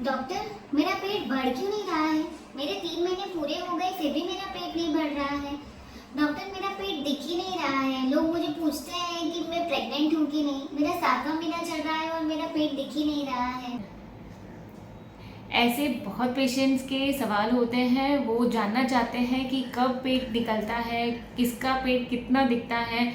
Doctor, मेरा पेट बढ़ क्यों नहीं रहा है? मेरे 3 महीने पूरे हो गए फिर भी मेरा पेट नहीं बढ़ रहा है। डॉक्टर, मेरा पेट दिख ही नहीं रहा है। लोग मुझे पूछते हैं कि मैं प्रेग्नेंट हूँ कि नहीं। मेरा 7वां महीना चल रहा है और मेरा पेट दिख ही नहीं रहा है। ऐसे बहुत पेशेंट्स के सवाल होते हैं। वो जानना चाहते हैं कि कब पेट निकलता है, किसका पेट कितना दिखता है।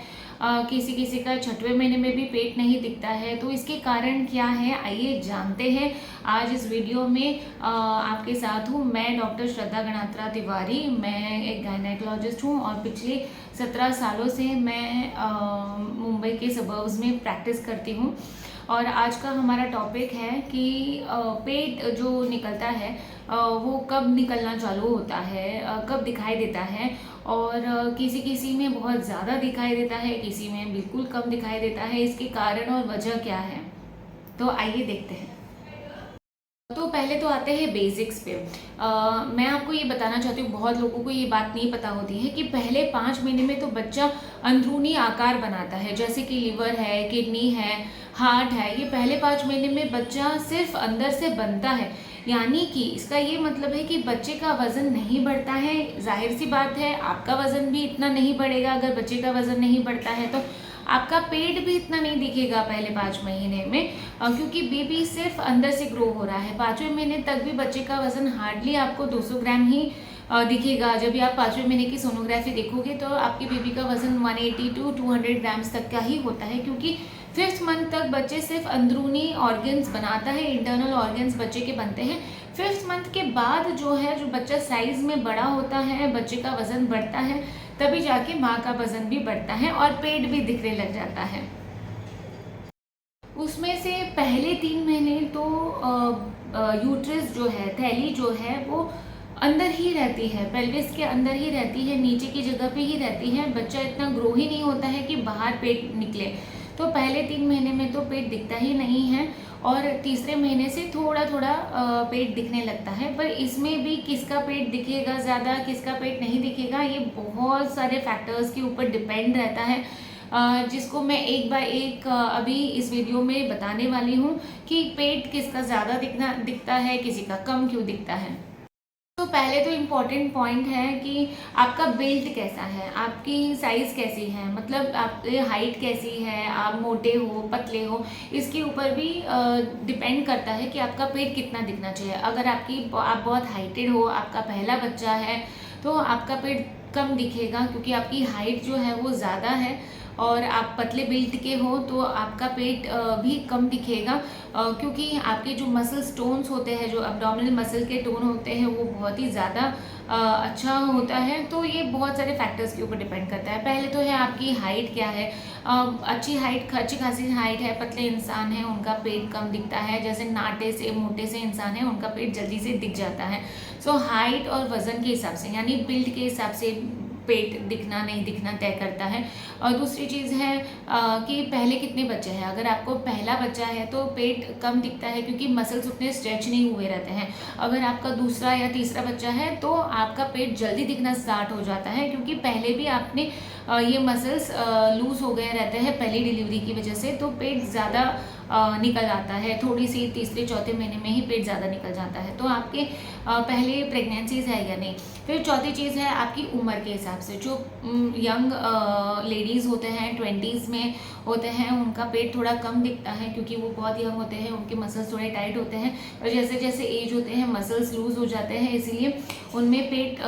किसी किसी का 6वें महीने में भी पेट नहीं दिखता है। तो इसके कारण क्या है, आइए जानते हैं। आज इस वीडियो में आपके साथ हूँ मैं, डॉक्टर श्रद्धा गणात्रा तिवारी। मैं एक गायनेकोलॉजिस्ट हूँ और पिछले 17 सालों से मैं मुंबई के सबर्ब्स में प्रैक्टिस करती हूँ। और आज का हमारा टॉपिक है कि पेट जो निकलता है वो कब निकलना चालू होता है, कब दिखाई देता है। और किसी किसी में बहुत ज़्यादा दिखाई देता है, किसी में बिल्कुल कम दिखाई देता है। इसके कारण और वजह क्या है, तो आइए देखते हैं। तो पहले तो आते हैं बेसिक्स पे। मैं आपको ये बताना चाहती हूँ, बहुत लोगों को ये बात नहीं पता होती है कि पहले 5 महीने में तो बच्चा अंदरूनी आकार बनाता है, जैसे कि लिवर है, किडनी है, हार्ट है। ये पहले 5 महीने में बच्चा सिर्फ अंदर से बनता है। यानी कि इसका ये मतलब है कि बच्चे का वजन नहीं बढ़ता है। जाहिर सी बात है, आपका वजन भी इतना नहीं बढ़ेगा। अगर बच्चे का वजन नहीं बढ़ता है तो आपका पेट भी इतना नहीं दिखेगा पहले 5 महीने में, क्योंकि बेबी सिर्फ अंदर से ग्रो हो रहा है। 5वें महीने तक भी बच्चे का वजन हार्डली आपको 200 ग्राम ही दिखेगा। जब भी आप 5वें महीने की सोनोग्राफी देखोगे तो आपके बेबी का वजन 180 टू 200 ग्राम्स तक का ही होता है, क्योंकि 5th मंथ तक बच्चे सिर्फ अंदरूनी ऑर्गन्स बनाता है, इंटरनल ऑर्गन्स बच्चे के बनते हैं। 5th मंथ के बाद जो है, जो बच्चा साइज में बड़ा होता है, बच्चे का वजन बढ़ता है, तभी जाके माँ का वजन भी बढ़ता है और पेट भी दिखने लग जाता है। उसमें से पहले 3 महीने तो यूट्रस जो है, थैली जो है, वो अंदर ही रहती है, पेल्विस के अंदर ही रहती है, नीचे की जगह पे ही रहती है। बच्चा इतना ग्रो ही नहीं होता है कि बाहर पेट निकले। तो पहले 3 महीने में तो पेट दिखता ही नहीं है, और तीसरे महीने से थोड़ा थोड़ा पेट दिखने लगता है। पर इसमें भी किसका पेट दिखेगा ज़्यादा, किसका पेट नहीं दिखेगा, ये बहुत सारे फैक्टर्स के ऊपर डिपेंड रहता है, जिसको मैं एक बाय एक अभी इस वीडियो में बताने वाली हूँ कि पेट किसका ज़्यादा दिखता है, किसी का कम क्यों दिखता है। तो पहले तो इम्पॉर्टेंट पॉइंट है कि आपका बिल्ड कैसा है, आपकी साइज़ कैसी है, मतलब आपकी हाइट कैसी है, आप मोटे हो पतले हो, इसके ऊपर भी डिपेंड करता है कि आपका पेट कितना दिखना चाहिए। अगर आप बहुत हाइटेड हो, आपका पहला बच्चा है, तो आपका पेट कम दिखेगा, क्योंकि आपकी हाइट जो है वो ज़्यादा है। और आप पतले बिल्ड के हो तो आपका पेट भी कम दिखेगा, क्योंकि आपके जो मसल टोन्स होते हैं, जो अब्डोमिनल मसल के टोन होते हैं, वो बहुत ही ज़्यादा अच्छा होता है। तो ये बहुत सारे फैक्टर्स के ऊपर डिपेंड करता है। पहले तो है आपकी हाइट क्या है। अच्छी खासी हाइट है, पतले इंसान हैं, उनका पेट कम दिखता है। जैसे नाटे से मोटे से इंसान है, उनका पेट जल्दी से दिख जाता है। सो हाइट और वज़न के हिसाब से, यानी बिल्ड के हिसाब से पेट दिखना नहीं दिखना तय करता है। और दूसरी चीज़ है कि पहले कितने बच्चे हैं। अगर आपको पहला बच्चा है तो पेट कम दिखता है, क्योंकि मसल्स उतने स्ट्रेच नहीं हुए रहते हैं। अगर आपका दूसरा या तीसरा बच्चा है तो आपका पेट जल्दी दिखना स्टार्ट हो जाता है, क्योंकि पहले भी आपने ये मसल्स लूज हो गए रहते हैं पहली डिलीवरी की वजह से, तो पेट ज़्यादा निकल आता है। थोड़ी सी तीसरे चौथे महीने में ही पेट ज़्यादा निकल जाता है। तो आपके पहले प्रेगनेंसीज है या नहीं। फिर चौथी चीज़ है आपकी उम्र के हिसाब से। जो यंग लेडीज़ होते हैं, 20s में होते हैं, उनका पेट थोड़ा कम दिखता है, क्योंकि वो बहुत यंग होते हैं, उनके मसल्स थोड़े टाइट होते हैं। और जैसे जैसे एज होते हैं मसल्स लूज हो जाते हैं, इसीलिए उनमें पेट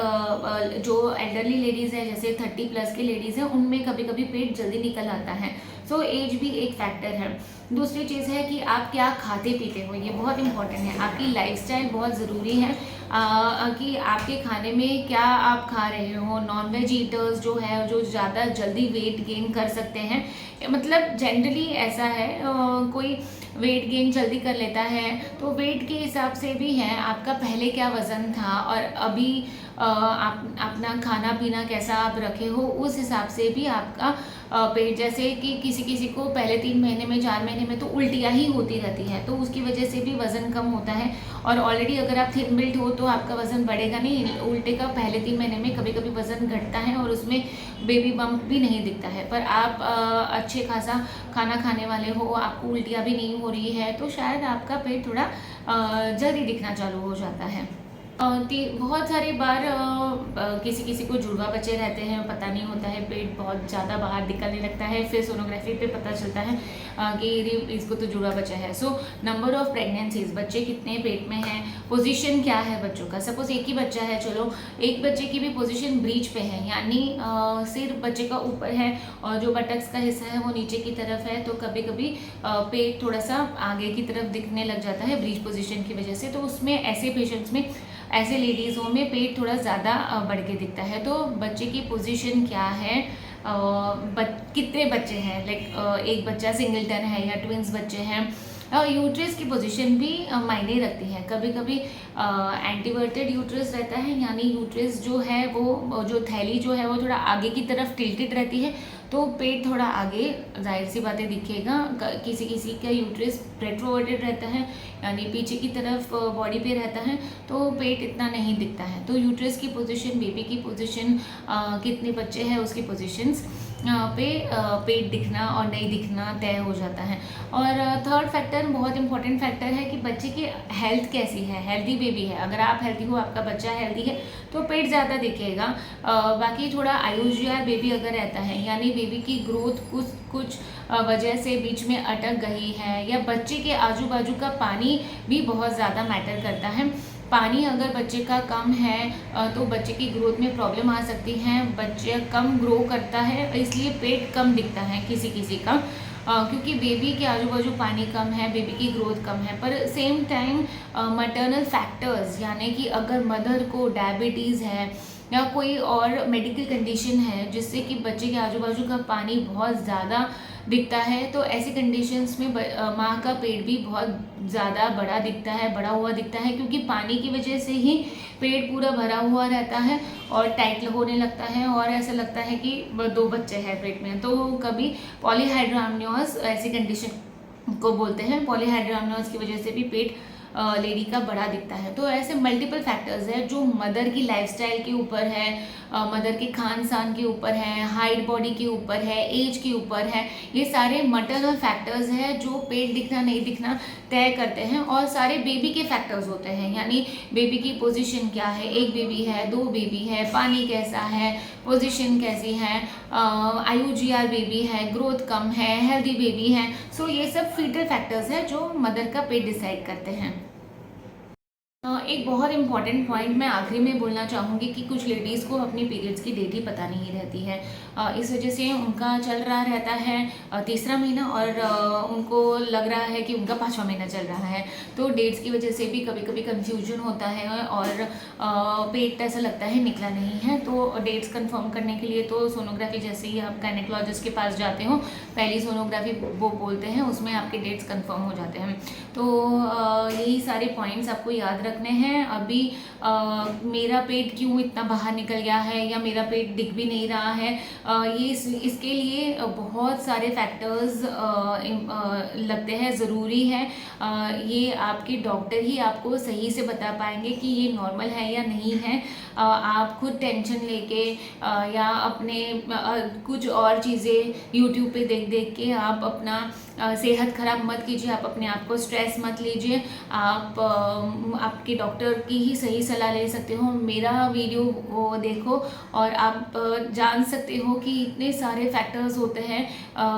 जो एल्डरली लेडीज़ है, जैसे 30+ के लेडीज़ हैं, उनमें कभी कभी पेट जल्दी निकल आता है। सो एज भी एक फैक्टर है। दूसरी चीज़ है कि आप क्या खाते पीते हो, ये बहुत इंपॉर्टेंट है। आपकी लाइफस्टाइल बहुत ज़रूरी है, कि आपके खाने में क्या आप खा रहे हो। नॉन वेज ईटर्स जो है, जो ज़्यादा जल्दी वेट गेन कर सकते हैं, मतलब जनरली ऐसा है, कोई वेट गेन जल्दी कर लेता है, तो वेट के हिसाब से भी है आपका पहले क्या वज़न था और अभी आप अपना खाना पीना कैसा आप रखे हो उस हिसाब से भी आपका पेट, जैसे कि किसी किसी को पहले 3 महीने में 4 महीने में तो उल्टियाँ ही होती रहती है, तो उसकी वजह से भी वज़न कम होता है। और ऑलरेडी अगर आप थिन बिल्ट हो तो आपका वज़न बढ़ेगा नहीं, उल्टे का पहले 3 महीने में कभी कभी वज़न घटता है और उसमें बेबी बम्प भी नहीं दिखता है। पर आप अच्छे खासा खाना खाने वाले हो, आपको उल्टियाँ भी नहीं हो रही है, तो शायद आपका पेट थोड़ा जल्दी दिखना चालू हो जाता है। बहुत सारी बार किसी किसी को जुड़वा बच्चे रहते हैं, पता नहीं होता है, पेट बहुत ज़्यादा बाहर निकलने लगता है, फिर सोनोग्राफी पे पता चलता है कि इसको तो जुड़वा बच्चा है। सो नंबर ऑफ प्रेगनेंसीज, बच्चे कितने पेट में हैं, पोजीशन क्या है बच्चों का। सपोज एक ही बच्चा है, चलो एक बच्चे की भी पोजीशन ब्रीच पे है, यानी सिर बच्चे का ऊपर है और जो बटक्स का हिस्सा है वो नीचे की तरफ है, तो कभी कभी पेट थोड़ा सा आगे की तरफ दिखने लग जाता है ब्रीच पोजीशन की वजह से। तो उसमें ऐसे पेशेंट्स में, ऐसे लेडीज़ों में पेट थोड़ा ज़्यादा बढ़ के दिखता है। तो बच्चे की पोजीशन क्या है, कितने बच्चे हैं, लाइक एक बच्चा सिंगलटन है या ट्विंस बच्चे हैं। यूट्रस की पोजीशन भी मायने रखती है। कभी कभी एंटीवर्टेड यूट्रस रहता है, यानी यूट्रस जो है वो, जो थैली जो है वो थोड़ा आगे की तरफ टिल्टेड रहती है, तो पेट थोड़ा आगे, जाहिर सी बातें दिखेगा। किसी किसी का यूट्रस रेट्रोवर्टेड रहता है, यानी पीछे की तरफ बॉडी पे रहता है, तो पेट इतना नहीं दिखता है। तो यूट्रस की पोजीशन, बेबी की पोजीशन, कितने बच्चे हैं उसकी पोजीशंस पे पेट दिखना और नहीं दिखना तय हो जाता है। और थर्ड फैक्टर बहुत इंपॉर्टेंट फैक्टर है कि बच्चे की हेल्थ कैसी है। हेल्दी बेबी है, अगर आप हेल्दी हो, आपका बच्चा हेल्दी है, तो पेट ज़्यादा दिखेगा। बाकी थोड़ा IUGR बेबी अगर रहता है, यानी बेबी की ग्रोथ कुछ वजह से बीच में अटक गई है, या बच्चे के आजू बाजू का पानी भी बहुत ज़्यादा मैटर करता है। पानी अगर बच्चे का कम है तो बच्चे की ग्रोथ में प्रॉब्लम आ सकती है। बच्चे कम ग्रो करता है, इसलिए पेट कम दिखता है किसी किसी का, क्योंकि बेबी के आजू बाजू पानी कम है, बेबी की ग्रोथ कम है। पर सेम टाइम मटर्नल फैक्टर्स, यानी कि अगर मदर को डायबिटीज़ है या कोई और मेडिकल कंडीशन है जिससे कि बच्चे के आजू बाजू का पानी बहुत ज़्यादा दिखता है, तो ऐसी कंडीशंस में माँ का पेट भी बहुत ज़्यादा बड़ा दिखता है, बड़ा हुआ दिखता है, क्योंकि पानी की वजह से ही पेट पूरा भरा हुआ रहता है और टाइट होने लगता है और ऐसा लगता है कि 2 बच्चे हैं पेट में। तो कभी पॉलीहाइड्रामनियोस ऐसी कंडीशन को बोलते हैं। पॉलीहाइड्रामनियोस की वजह से भी पेट लेडी का बड़ा दिखता है। तो ऐसे मल्टीपल फैक्टर्स है जो मदर की लाइफस्टाइल के ऊपर है, मदर के खान सान के ऊपर है, हाइट बॉडी के ऊपर है, एज के ऊपर है। ये सारे मटर्नल फैक्टर्स हैं जो पेट दिखना नहीं दिखना तय करते हैं। और सारे बेबी के फैक्टर्स होते हैं, यानी बेबी की पोजीशन क्या है, एक बेबी है, 2 बेबी है, पानी कैसा है, पोजीशन कैसी है, IUGR बेबी है, ग्रोथ कम है, हेल्दी बेबी है। सो ये सब फीटल फैक्टर्स हैं जो मदर का पेट डिसाइड करते हैं। एक बहुत इंपॉर्टेंट पॉइंट मैं आखिरी में बोलना चाहूँगी कि कुछ लेडीज़ को अपनी पीरियड्स की डेट ही पता नहीं रहती है। इस वजह से उनका चल रहा रहता है 3रा महीना और उनको लग रहा है कि उनका 5वां महीना चल रहा है। तो डेट्स की वजह से भी कभी कभी कंफ्यूजन होता है और पेट ऐसा लगता है निकला नहीं है। तो डेट्स कंफर्म करने के लिए तो सोनोग्राफी, जैसे ही आप गायनेकोलॉजिस्ट के पास जाते हो, पहली सोनोग्राफी वो बोलते हैं, उसमें आपके डेट्स कंफर्म हो जाते हैं। तो यही सारे पॉइंट्स आपको याद रखने हैं। अभी मेरा पेट क्यों इतना बाहर निकल गया है या मेरा पेट दिख भी नहीं रहा है, ये इसके लिए बहुत सारे फैक्टर्स लगते हैं, ज़रूरी है। ये आपके डॉक्टर ही आपको सही से बता पाएंगे कि ये नॉर्मल है या नहीं है। आप खुद टेंशन लेके या अपने कुछ और चीज़ें यूट्यूब पे देख देख के आप अपना सेहत ख़राब मत कीजिए, आप अपने आप को स्ट्रेस मत लीजिए। आप आपके डॉक्टर की ही सही सलाह ले सकते हो। मेरा वीडियो वो देखो और आप जान सकते हो कि इतने सारे फैक्टर्स होते हैं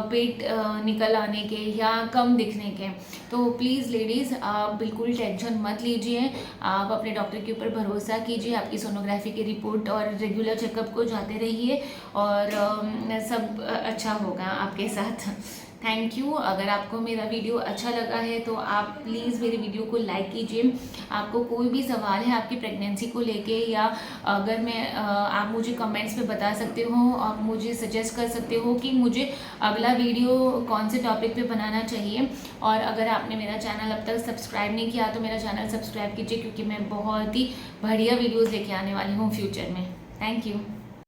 पेट निकल आने के या कम दिखने के। तो प्लीज़ लेडीज़, आप बिल्कुल टेंशन मत लीजिए, आप अपने डॉक्टर के ऊपर भरोसा कीजिए, आपकी सोनोग्राफी की रिपोर्ट और रेगुलर चेकअप को जाते रहिए और सब अच्छा होगा आपके साथ। Thank you. अगर आपको मेरा वीडियो अच्छा लगा है तो आप प्लीज़ मेरे वीडियो को लाइक कीजिए। आपको कोई भी सवाल है आपकी प्रेगनेंसी को लेके, या अगर आप मुझे कमेंट्स में बता सकते हो, आप मुझे सजेस्ट कर सकते हो कि मुझे अगला वीडियो कौन से टॉपिक पे बनाना चाहिए। और अगर आपने मेरा चैनल अब तक सब्सक्राइब नहीं किया तो मेरा चैनल सब्सक्राइब कीजिए, क्योंकि मैं बहुत ही बढ़िया वीडियोज़ लेके आने वाली हूँ फ्यूचर में। Thank you.